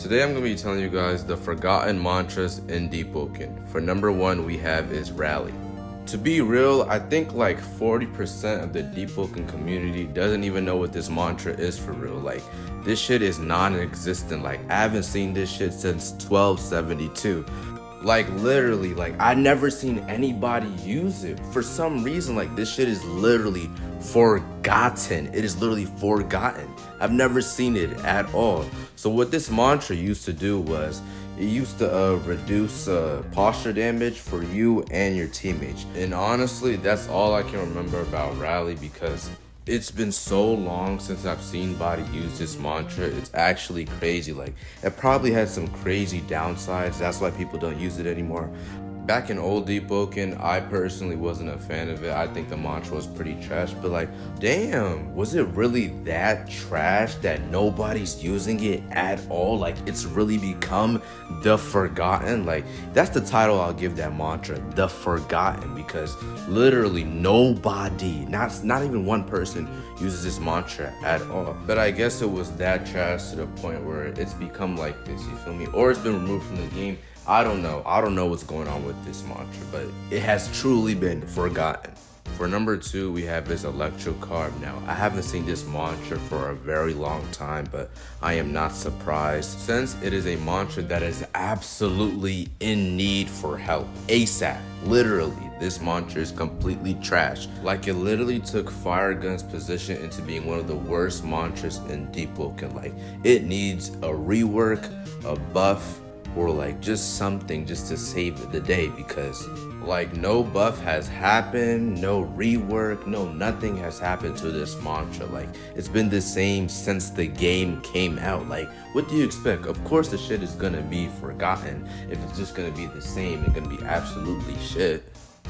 Today I'm going to be telling you guys the forgotten mantras in Deepwoken. For number 1 we have is rally. To be real, I think like 40% of the Deepwoken community doesn't even know what this mantra is for real. Like, this shit is non-existent. Like, I haven't seen this shit since 1272. Like, literally, like, I never seen anybody use it. For some reason, like, this shit is literally forgotten. It is literally forgotten. I've never seen it at all. So what this mantra used to do was, it used to reduce posture damage for you and your teammates. And honestly, that's all I can remember about rally, because it's been so long since I've seen body use this mantra. It's actually crazy. Like, it probably had some crazy downsides. That's why people don't use it anymore. Back in old Deepwoken, I personally wasn't a fan of it. I think the mantra was pretty trash, but like, damn, was it really that trash that nobody's using it at all? Like, it's really become the forgotten. Like, that's the title I'll give that mantra, the forgotten, because literally nobody, not even one person, uses this mantra at all. But I guess it was that trash to the point where it's become like this, you feel me? Or it's been removed from the game. I don't know what's going on with this mantra, but it has truly been forgotten. For number 2, we have this electrocarb. Now, I haven't seen this mantra for a very long time, but I am not surprised, since it is a mantra that is absolutely in need for help ASAP. Literally, this mantra is completely trash. Like, it literally took Fire Gun's position into being one of the worst mantras in Deepwoken. Like, it needs a rework, a buff, or like just something just to save the day, because like no buff has happened, no rework, no nothing has happened to this mantra. Like, it's been the same since the game came out. Like, what do you expect? Of course the shit is gonna be forgotten if it's just gonna be the same and gonna be absolutely shit.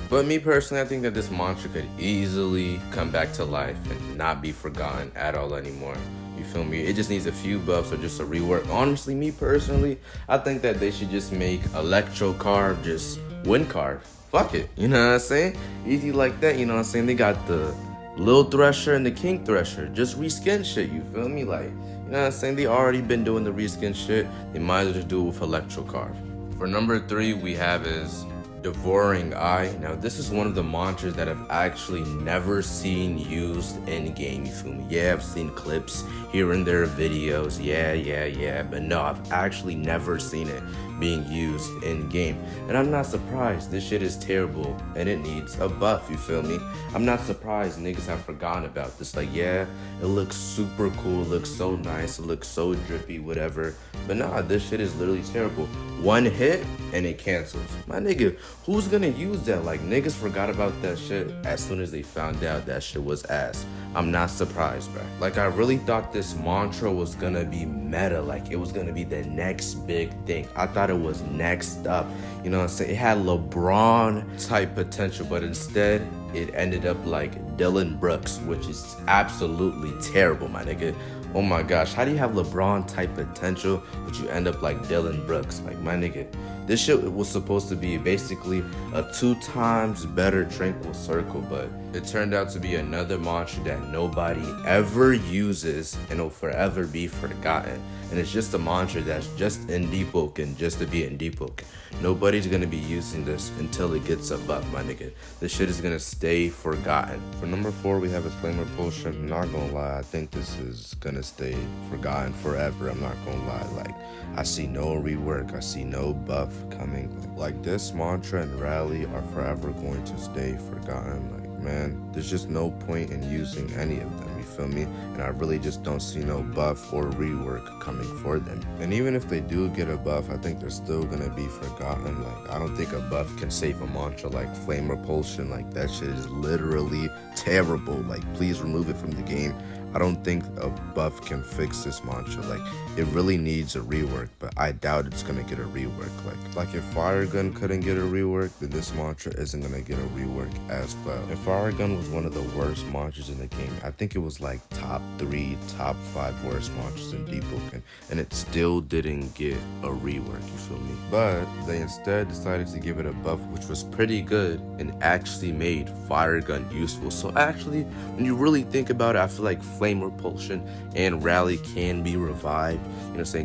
But me personally, I think that this mantra could easily come back to life and not be forgotten at all anymore. You feel me? It just needs a few buffs or just a rework. Honestly, me personally, I think that they should just make electrocarb just wind carb. Fuck it. You know what I'm saying? Easy like that, you know what I'm saying? They got the Lil Thresher and the King Thresher. Just reskin shit, you feel me? Like, you know what I'm saying? They already been doing the reskin shit. They might as well just do it with electrocarb. For number 3, we have is Devouring Eye. Now, this is one of the mantras that I've actually never seen used in game, you feel me? Yeah, I've seen clips here and there, videos, yeah, but no, I've actually never seen it being used in game. And I'm not surprised. This shit is terrible and it needs a buff, you feel me? I'm not surprised niggas have forgotten about this. Like, yeah, it looks super cool, it looks so nice, it looks so drippy, whatever, but nah, this shit is literally terrible. One hit and it cancels. My nigga, who's gonna use that? Like, niggas forgot about that shit as soon as they found out that shit was ass. I'm not surprised, bro. Like, I really thought this mantra was gonna be meta. Like, it was gonna be the next big thing. I thought it was next up. You know what I'm saying? It had LeBron type potential, but instead it ended up like Dylan Brooks, which is absolutely terrible, my nigga. Oh my gosh, how do you have LeBron type potential, but you end up like Dylan Brooks? Like, my nigga, this shit was supposed to be basically a 2 times better Tranquil Circle, but it turned out to be another mantra that nobody ever uses and will forever be forgotten. And it's just a mantra that's just in Deepwoken, just to be in Deepwoken. Nobody's gonna be using this until it gets a buff, my nigga. This shit is gonna stay forgotten. For number 4, we have a Flame Repulsion. I'm not gonna lie, I think this is gonna stay forgotten forever. I'm not gonna lie. Like, I see no rework, I see no buff coming. Like, this mantra and rally are forever going to stay forgotten. Like, man, there's just no point in using any of them, you feel me? And I really just don't see no buff or rework coming for them. And even if they do get a buff, I think they're still gonna be forgotten. Like, I don't think a buff can save a mantra like Flame Repulsion. Like, that shit is literally terrible. Like, please remove it from the game. I don't think a buff can fix this mantra. Like, it really needs a rework, but I doubt it's gonna get a rework. Like if Fire Gun couldn't get a rework, then this mantra isn't gonna get a rework as well. And Fire Gun was one of the worst mantras in the game. I think it was like top 3, top 5 worst mantras in Deepwoken, and it still didn't get a rework, you feel me? But they instead decided to give it a buff, which was pretty good and actually made Fire Gun useful. So actually, when you really think about it, I feel like Flame Repulsion and Rally can be revived,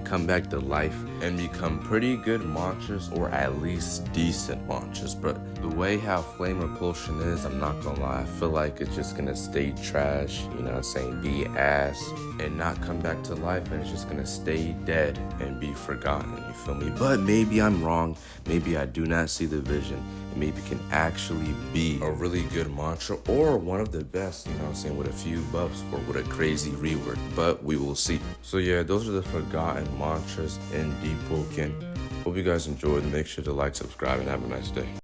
come back to life and become pretty good mantras, or at least decent mantras. But the way how Flame Repulsion is, I'm not gonna lie, I feel like it's just gonna stay trash, be ass and not come back to life, and it's just gonna stay dead and be forgotten, you feel me? But maybe I'm wrong, maybe I do not see the vision, and maybe it can actually be a really good mantra, or one of the best, with a few buffs or with a crazy rework, but we will see. So yeah, those are the forgotten mantras in Deepwoken. Hope you guys enjoyed. Make sure to like, subscribe, and have a nice day.